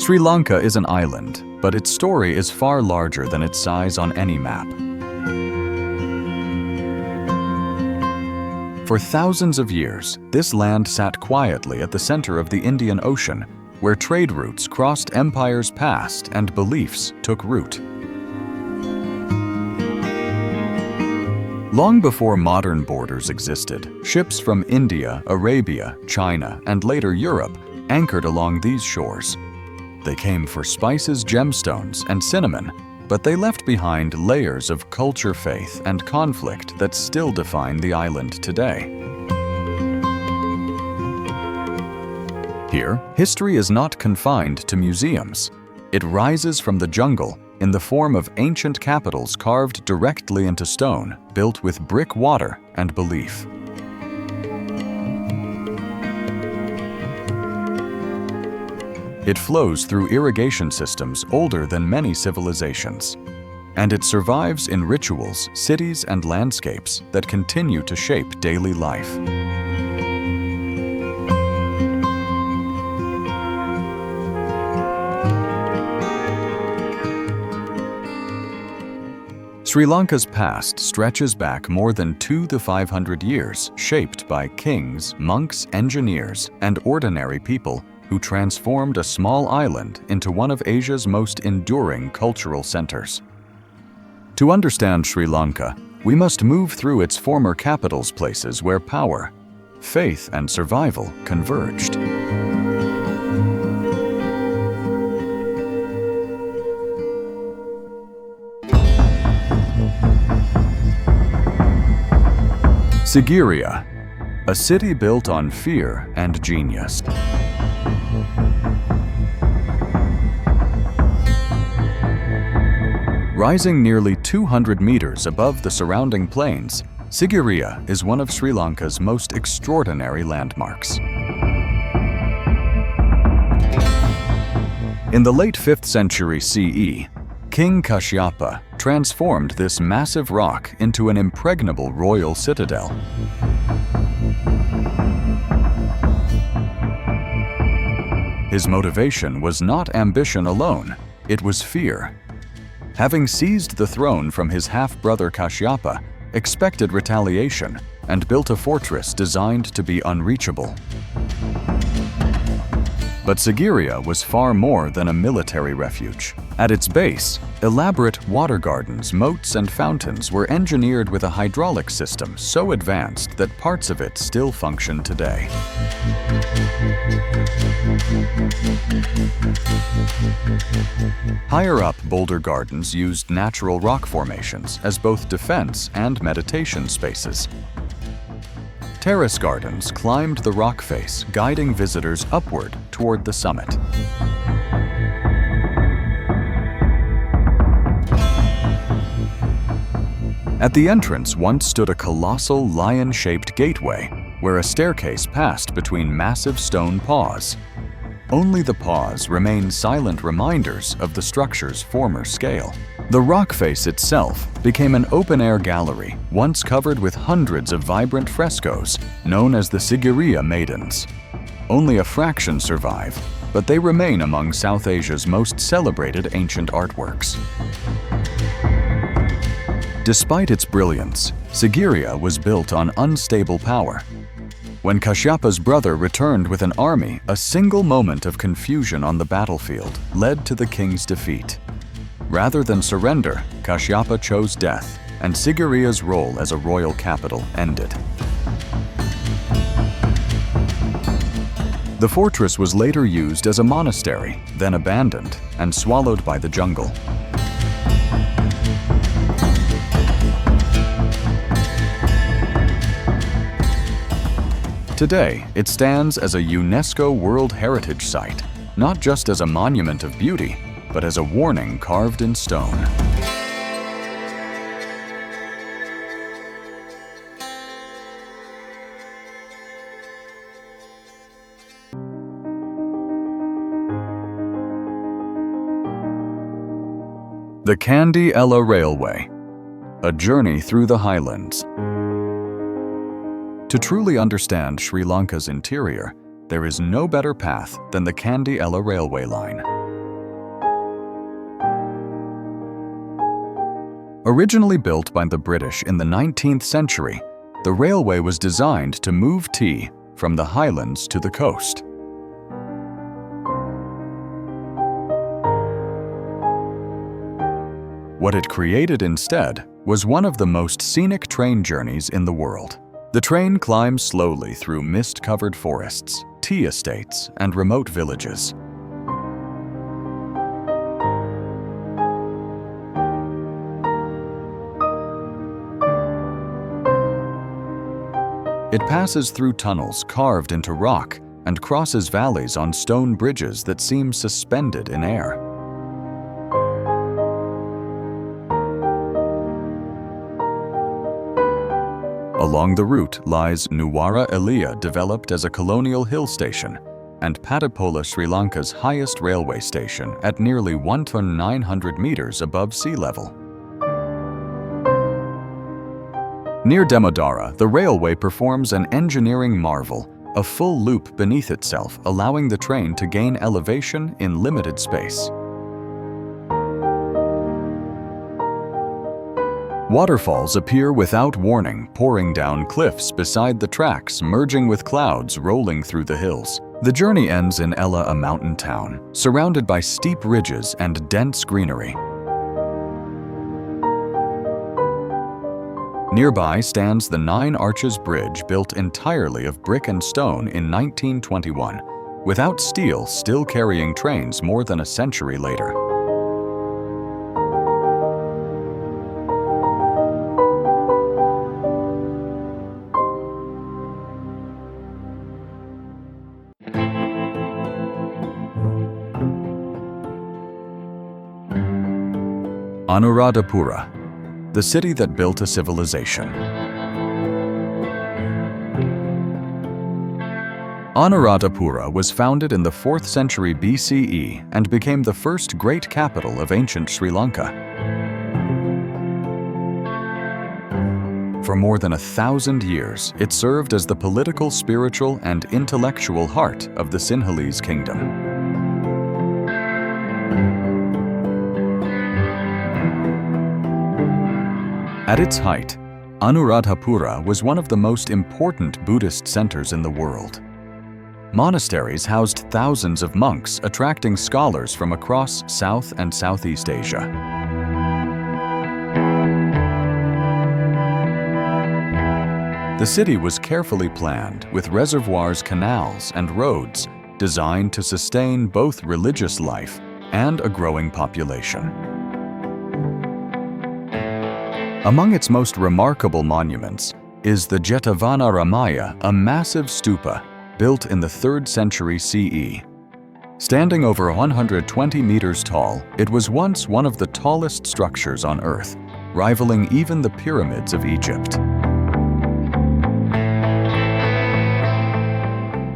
Sri Lanka is an island, but its story is far larger than its size on any map. For thousands of years, this land sat quietly at the center of the Indian Ocean, where trade routes crossed empires past and beliefs took root. Long before modern borders existed, ships from India, Arabia, China, and later Europe anchored along these shores. They came for spices, gemstones, and cinnamon, but they left behind layers of culture, faith, and conflict that still define the island today. Here, history is not confined to museums. It rises from the jungle in the form of ancient capitals carved directly into stone, built with brick, water, and belief. It flows through irrigation systems older than many civilizations. And it survives in rituals, cities, and landscapes that continue to shape daily life. Sri Lanka's past stretches back more than 200 to 500 years, shaped by kings, monks, engineers, and ordinary people who transformed a small island into one of Asia's most enduring cultural centers. To understand Sri Lanka, we must move through its former capitals, places where power, faith, and survival converged. Sigiriya, a city built on fear and genius. Rising nearly 200 meters above the surrounding plains, Sigiriya is one of Sri Lanka's most extraordinary landmarks. In the late 5th century CE, King Kashyapa transformed this massive rock into an impregnable royal citadel. His motivation was not ambition alone, it was fear. Having seized the throne from his half-brother Kashyapa, expected retaliation and built a fortress designed to be unreachable. But Sigiriya was far more than a military refuge. At its base, elaborate water gardens, moats, and fountains were engineered with a hydraulic system so advanced that parts of it still function today. Higher up, boulder gardens used natural rock formations as both defense and meditation spaces. Terrace gardens climbed the rock face, guiding visitors upward toward the summit. At the entrance once stood a colossal lion-shaped gateway, where a staircase passed between massive stone paws. Only the paws remain silent reminders of the structure's former scale. The rock face itself became an open-air gallery, once covered with hundreds of vibrant frescoes, known as the Sigiriya Maidens. Only a fraction survive, but they remain among South Asia's most celebrated ancient artworks. Despite its brilliance, Sigiriya was built on unstable power. When Kashyapa's brother returned with an army, a single moment of confusion on the battlefield led to the king's defeat. Rather than surrender, Kashyapa chose death, and Sigiriya's role as a royal capital ended. The fortress was later used as a monastery, then abandoned and swallowed by the jungle. Today, it stands as a UNESCO World Heritage Site, not just as a monument of beauty, but as a warning carved in stone. The Kandy Ella Railway, a journey through the highlands. To truly understand Sri Lanka's interior, there is no better path than the Kandy Ella railway line. Originally built by the British in the 19th century, the railway was designed to move tea from the highlands to the coast. What it created instead was one of the most scenic train journeys in the world. The train climbs slowly through mist-covered forests, tea estates, and remote villages. It passes through tunnels carved into rock and crosses valleys on stone bridges that seem suspended in air. Along the route lies Nuwara Eliya, developed as a colonial hill station, and Patipola, Sri Lanka's highest railway station at nearly 1,900 meters above sea level. Near Demodara, the railway performs an engineering marvel, a full loop beneath itself, allowing the train to gain elevation in limited space. Waterfalls appear without warning, pouring down cliffs beside the tracks, merging with clouds rolling through the hills. The journey ends in Ella, a mountain town, surrounded by steep ridges and dense greenery. Nearby stands the Nine Arches Bridge, built entirely of brick and stone in 1921, without steel, still carrying trains more than a century later. Anuradhapura, the city that built a civilization. Anuradhapura was founded in the 4th century BCE and became the first great capital of ancient Sri Lanka. For more than 1,000 years, it served as the political, spiritual, and intellectual heart of the Sinhalese kingdom. At its height, Anuradhapura was one of the most important Buddhist centers in the world. Monasteries housed thousands of monks, attracting scholars from across South and Southeast Asia. The city was carefully planned, with reservoirs, canals, and roads designed to sustain both religious life and a growing population. Among its most remarkable monuments is the Jetavana Ramaya, a massive stupa built in the 3rd century CE. Standing over 120 meters tall, it was once one of the tallest structures on Earth, rivaling even the pyramids of Egypt.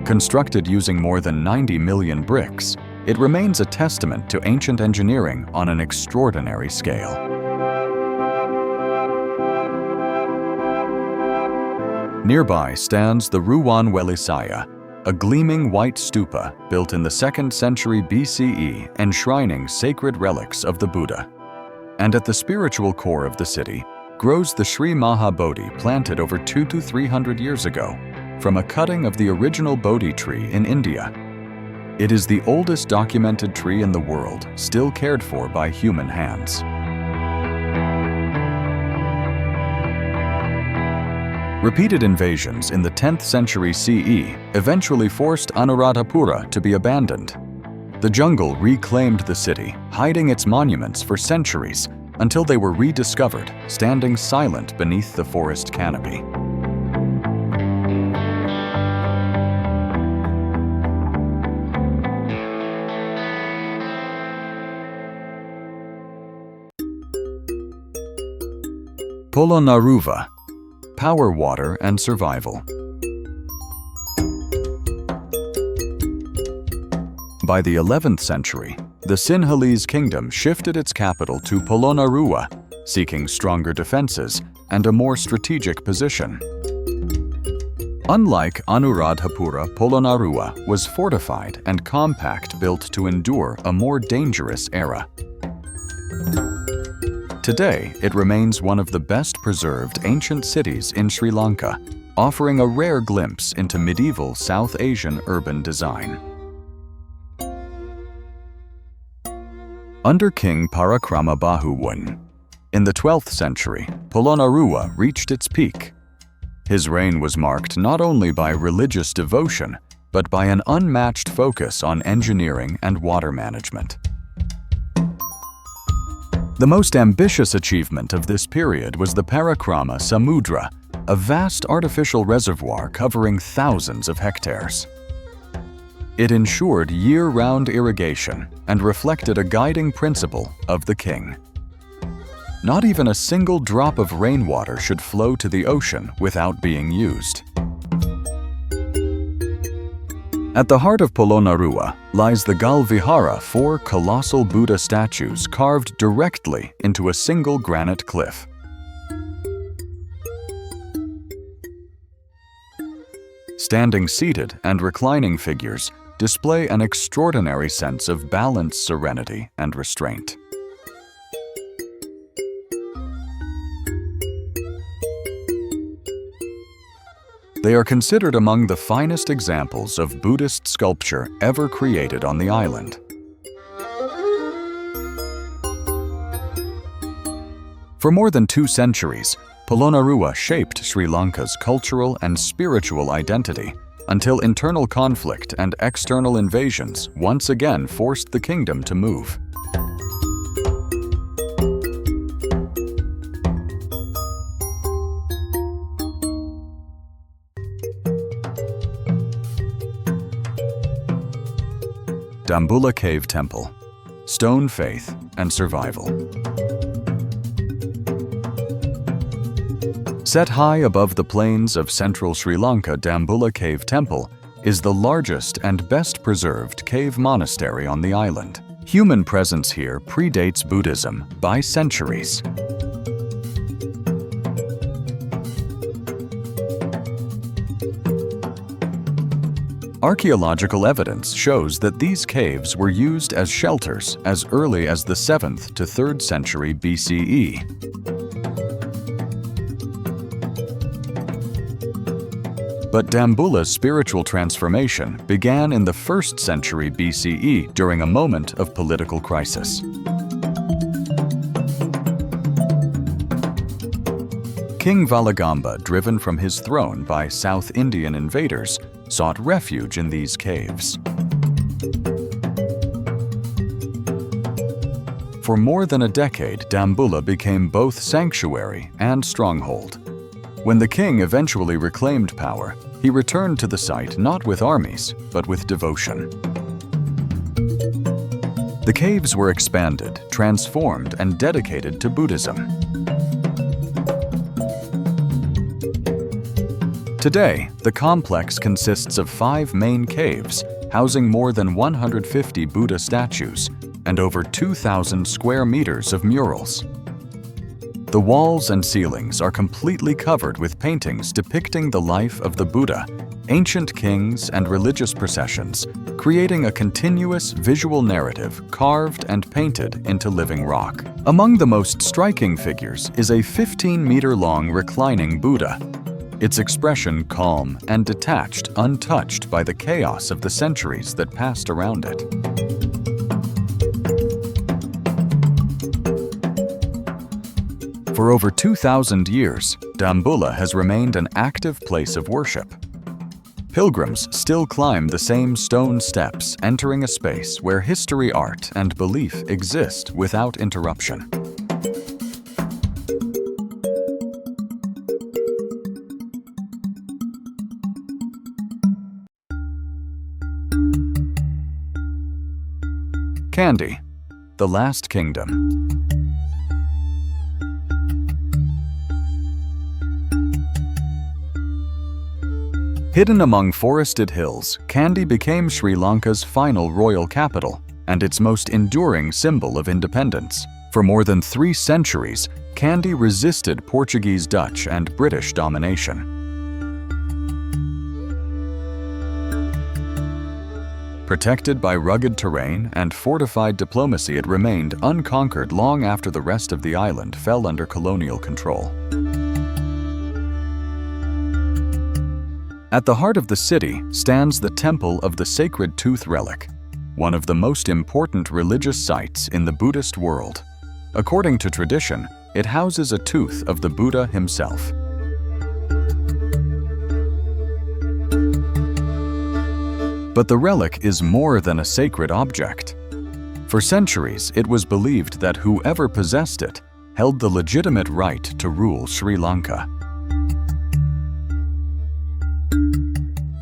Constructed using more than 90 million bricks, it remains a testament to ancient engineering on an extraordinary scale. Nearby stands the Ruwan Welisaya, a gleaming white stupa built in the 2nd century BCE, enshrining sacred relics of the Buddha. And at the spiritual core of the city grows the Sri Maha Bodhi, planted over 200 to 300 years ago from a cutting of the original Bodhi tree in India. It is the oldest documented tree in the world, still cared for by human hands. Repeated invasions in the 10th century CE eventually forced Anuradhapura to be abandoned. The jungle reclaimed the city, hiding its monuments for centuries until they were rediscovered, standing silent beneath the forest canopy. Polonnaruwa, power, water, and survival. By the 11th century, the Sinhalese kingdom shifted its capital to Polonnaruwa, seeking stronger defenses and a more strategic position. Unlike Anuradhapura, Polonnaruwa was fortified and compact, built to endure a more dangerous era. Today, it remains one of the best preserved ancient cities in Sri Lanka, offering a rare glimpse into medieval South Asian urban design. Under King Parakramabahu I, in the 12th century, Polonnaruwa reached its peak. His reign was marked not only by religious devotion, but by an unmatched focus on engineering and water management. The most ambitious achievement of this period was the Parakrama Samudra, a vast artificial reservoir covering thousands of hectares. It ensured year-round irrigation and reflected a guiding principle of the king. Not even a single drop of rainwater should flow to the ocean without being used. At the heart of Polonnaruwa lies the Gal Vihara, 4 colossal Buddha statues carved directly into a single granite cliff. Standing seated and reclining figures display an extraordinary sense of balanced serenity and restraint. They are considered among the finest examples of Buddhist sculpture ever created on the island. For more than 2 centuries, Polonnaruwa shaped Sri Lanka's cultural and spiritual identity until internal conflict and external invasions once again forced the kingdom to move. Dambulla Cave Temple, Stone Faith and Survival. Set high above the plains of central Sri Lanka, Dambulla Cave Temple is the largest and best preserved cave monastery on the island. Human presence here predates Buddhism by centuries. Archaeological evidence shows that these caves were used as shelters as early as the 7th to 3rd century BCE. But Dambulla's spiritual transformation began in the 1st century BCE during a moment of political crisis. King Valagamba, driven from his throne by South Indian invaders, sought refuge in these caves. For more than a decade, Dambulla became both sanctuary and stronghold. When the king eventually reclaimed power, he returned to the site not with armies, but with devotion. The caves were expanded, transformed, and dedicated to Buddhism. Today, the complex consists of 5 main caves, housing more than 150 Buddha statues and over 2,000 square meters of murals. The walls and ceilings are completely covered with paintings depicting the life of the Buddha, ancient kings, and religious processions, creating a continuous visual narrative carved and painted into living rock. Among the most striking figures is a 15-meter-long reclining Buddha, its expression calm and detached, untouched by the chaos of the centuries that passed around it. For over 2,000 years, Dambulla has remained an active place of worship. Pilgrims still climb the same stone steps, entering a space where history, art, and belief exist without interruption. Kandy, the Last Kingdom. Hidden among forested hills, Kandy became Sri Lanka's final royal capital and its most enduring symbol of independence. For more than 3 centuries, Kandy resisted Portuguese, Dutch, and British domination. Protected by rugged terrain and fortified diplomacy, it remained unconquered long after the rest of the island fell under colonial control. At the heart of the city stands the Temple of the Sacred Tooth Relic, one of the most important religious sites in the Buddhist world. According to tradition, it houses a tooth of the Buddha himself. But the relic is more than a sacred object. For centuries, it was believed that whoever possessed it held the legitimate right to rule Sri Lanka.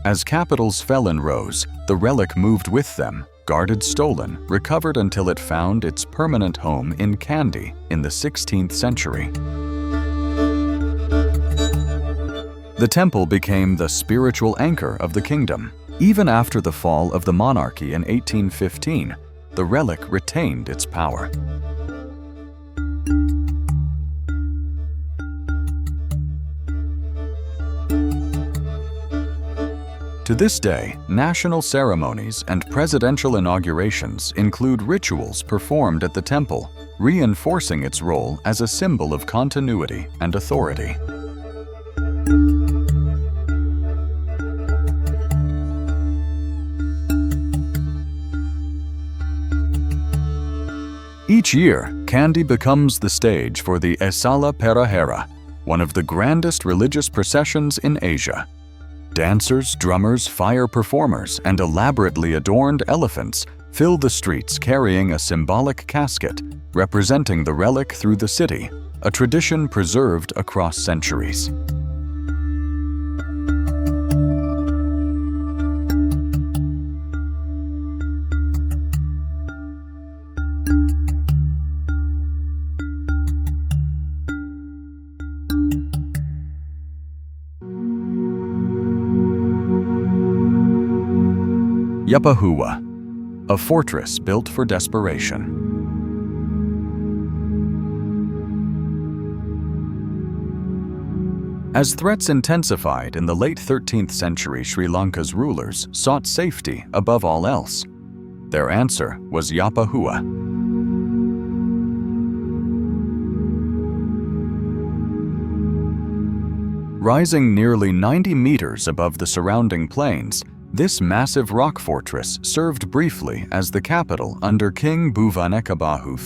As capitals fell and rose, the relic moved with them, guarded, stolen, recovered until it found its permanent home in Kandy in the 16th century. The temple became the spiritual anchor of the kingdom. Even after the fall of the monarchy in 1815, the relic retained its power. To this day, national ceremonies and presidential inaugurations include rituals performed at the temple, reinforcing its role as a symbol of continuity and authority. Each year, Kandy becomes the stage for the Esala Perahera, one of the grandest religious processions in Asia. Dancers, drummers, fire performers, and elaborately adorned elephants fill the streets carrying a symbolic casket representing the relic through the city, a tradition preserved across centuries. Yapahuwa, a fortress built for desperation. As threats intensified in the late 13th century, Sri Lanka's rulers sought safety above all else. Their answer was Yapahuwa. Rising nearly 90 meters above the surrounding plains, this massive rock fortress served briefly as the capital under King Bhuvanekabahu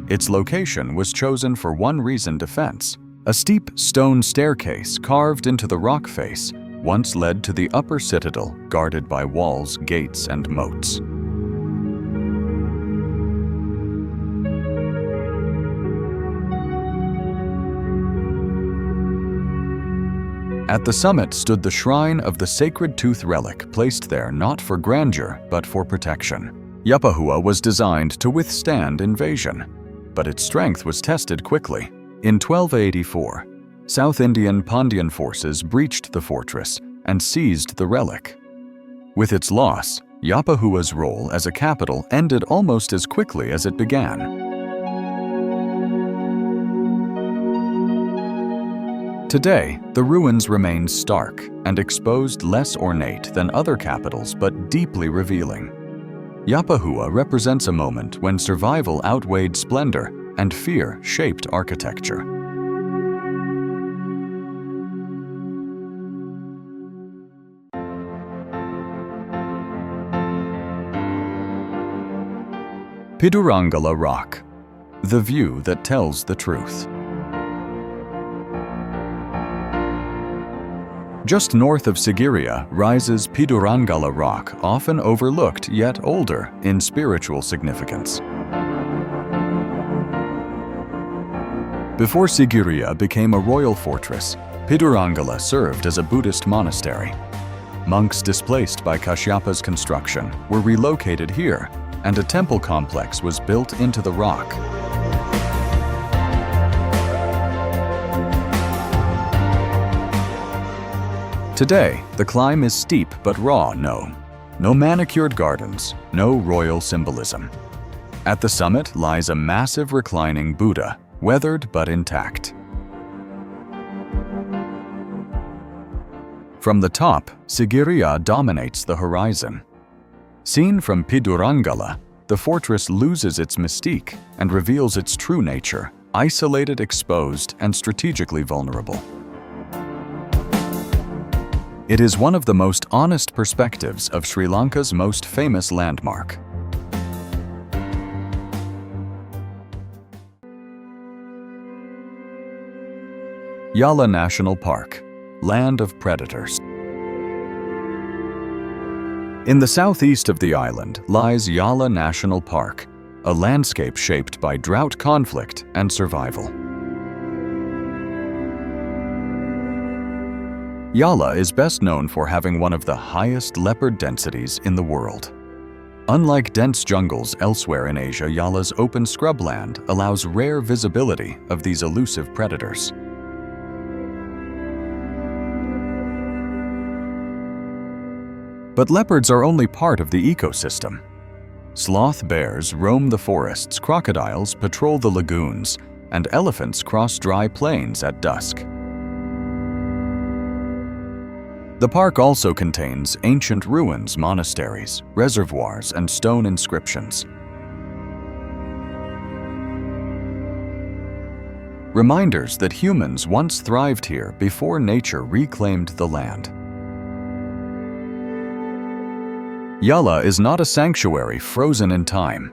I. Its location was chosen for one reason: defense. A steep stone staircase carved into the rock face once led to the upper citadel, guarded by walls, gates, and moats. At the summit stood the shrine of the Sacred Tooth Relic, placed there not for grandeur, but for protection. Yapahuwa was designed to withstand invasion, but its strength was tested quickly. In 1284, South Indian Pandyan forces breached the fortress and seized the relic. With its loss, Yapahuwa's role as a capital ended almost as quickly as it began. Today, the ruins remain stark and exposed, less ornate than other capitals, but deeply revealing. Yapahuwa represents a moment when survival outweighed splendor and fear shaped architecture. Pidurangala Rock, the view that tells the truth. Just north of Sigiriya rises Pidurangala Rock, often overlooked yet older in spiritual significance. Before Sigiriya became a royal fortress, Pidurangala served as a Buddhist monastery. Monks displaced by Kashyapa's construction were relocated here, and a temple complex was built into the rock. Today, the climb is steep but raw. No manicured gardens, no royal symbolism. At the summit lies a massive reclining Buddha, weathered but intact. From the top, Sigiriya dominates the horizon. Seen from Pidurangala, the fortress loses its mystique and reveals its true nature, isolated, exposed, and strategically vulnerable. It is one of the most honest perspectives of Sri Lanka's most famous landmark. Yala National Park, Land of Predators. In the southeast of the island lies Yala National Park, a landscape shaped by drought, conflict, and survival. Yala is best known for having one of the highest leopard densities in the world. Unlike dense jungles elsewhere in Asia, Yala's open scrubland allows rare visibility of these elusive predators. But leopards are only part of the ecosystem. Sloth bears roam the forests, crocodiles patrol the lagoons, and elephants cross dry plains at dusk. The park also contains ancient ruins, monasteries, reservoirs, and stone inscriptions. Reminders that humans once thrived here before nature reclaimed the land. Yala is not a sanctuary frozen in time.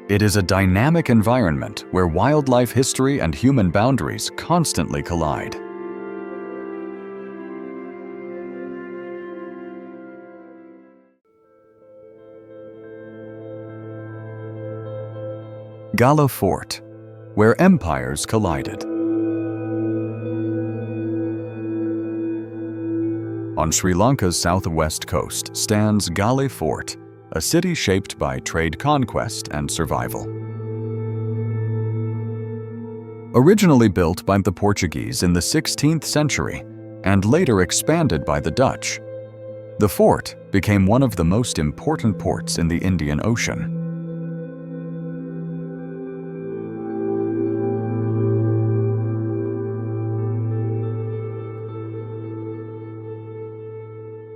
It is a dynamic environment where wildlife history and human boundaries constantly collide. Gala Fort, where empires collided. On Sri Lanka's southwest coast stands Gale Fort, a city shaped by trade, conquest, and survival. Originally built by the Portuguese in the 16th century and later expanded by the Dutch, the fort became one of the most important ports in the Indian Ocean.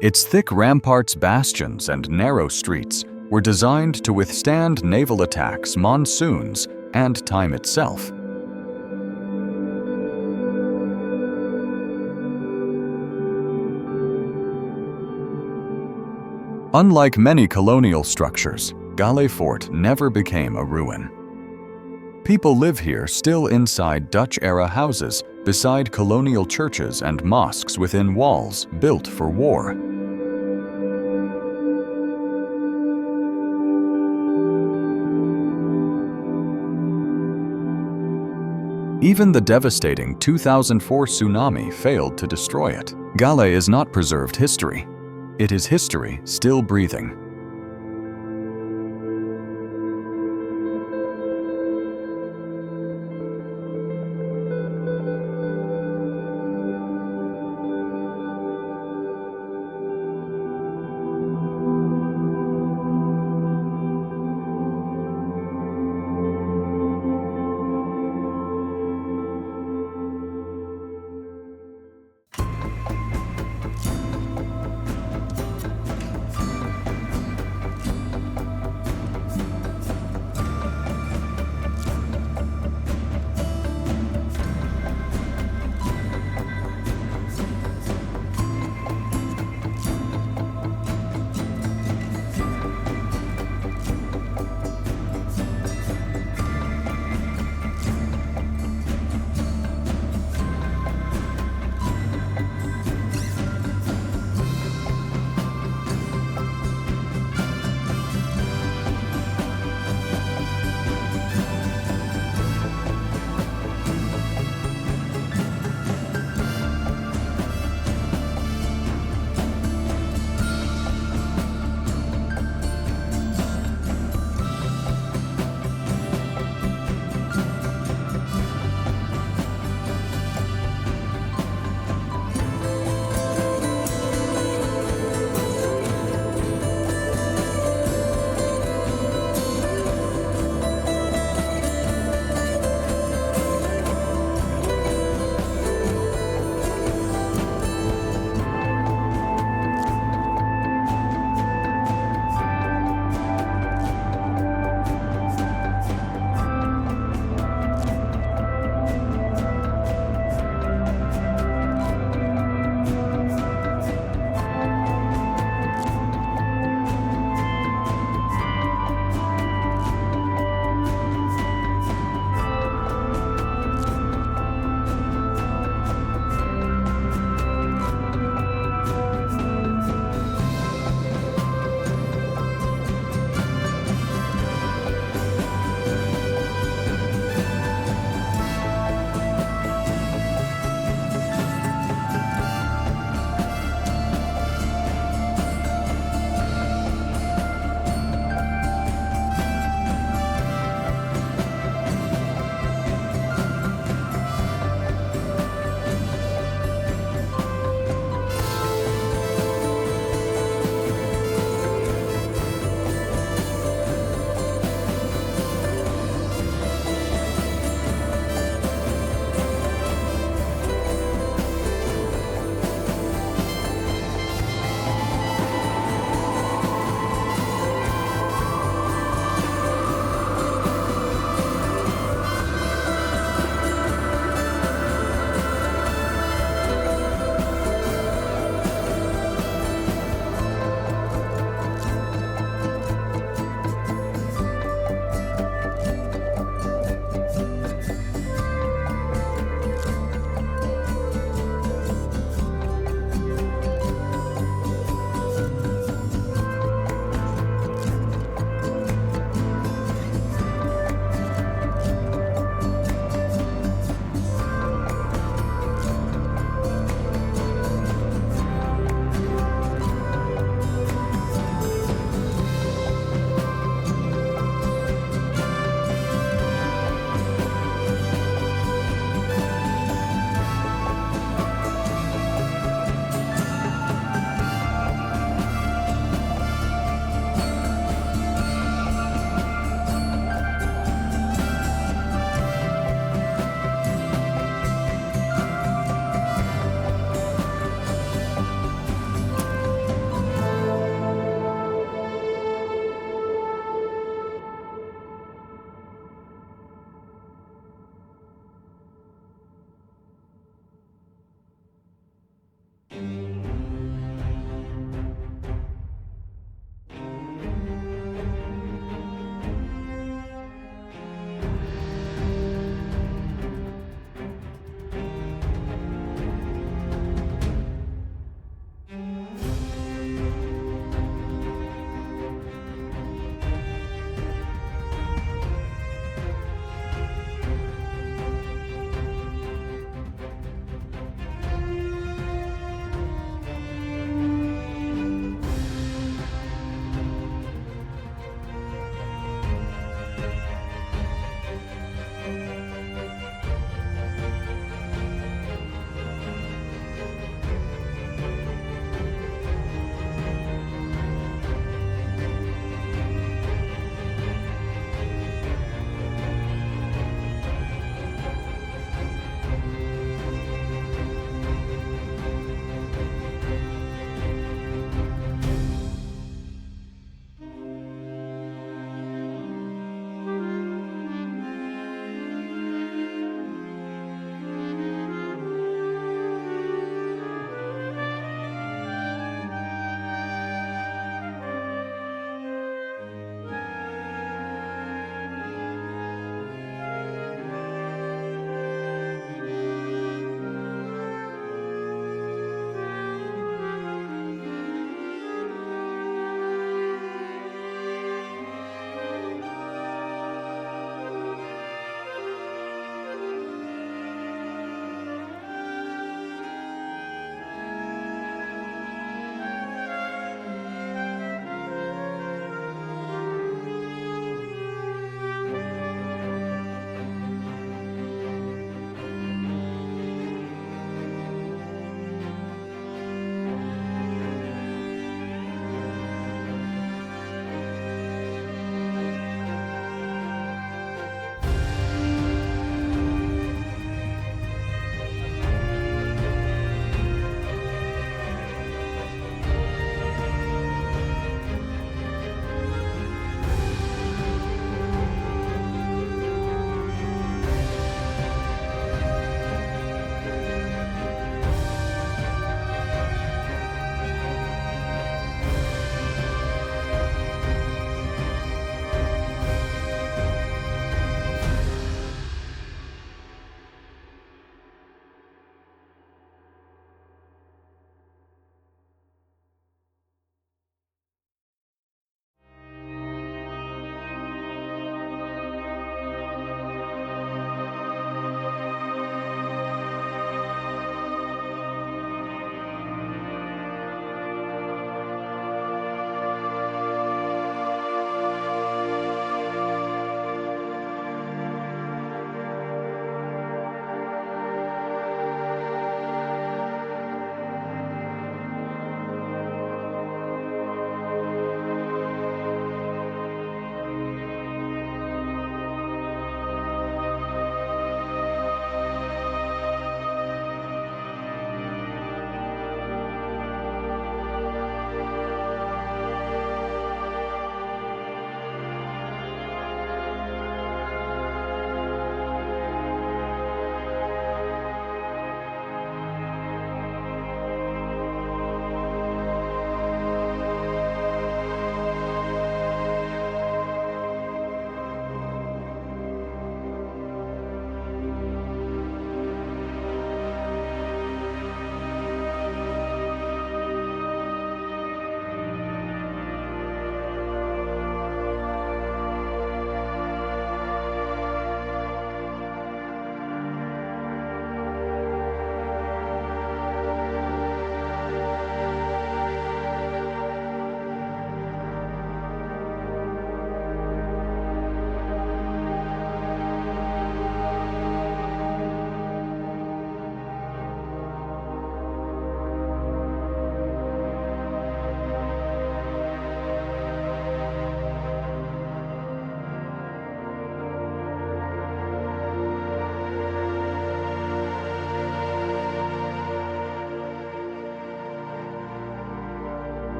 Its thick ramparts, bastions, and narrow streets were designed to withstand naval attacks, monsoons, and time itself. Unlike many colonial structures, Gale Fort never became a ruin. People live here still inside Dutch-era houses, beside colonial churches and mosques within walls built for war. Even the devastating 2004 tsunami failed to destroy it. Gale is not preserved history. It is history still breathing.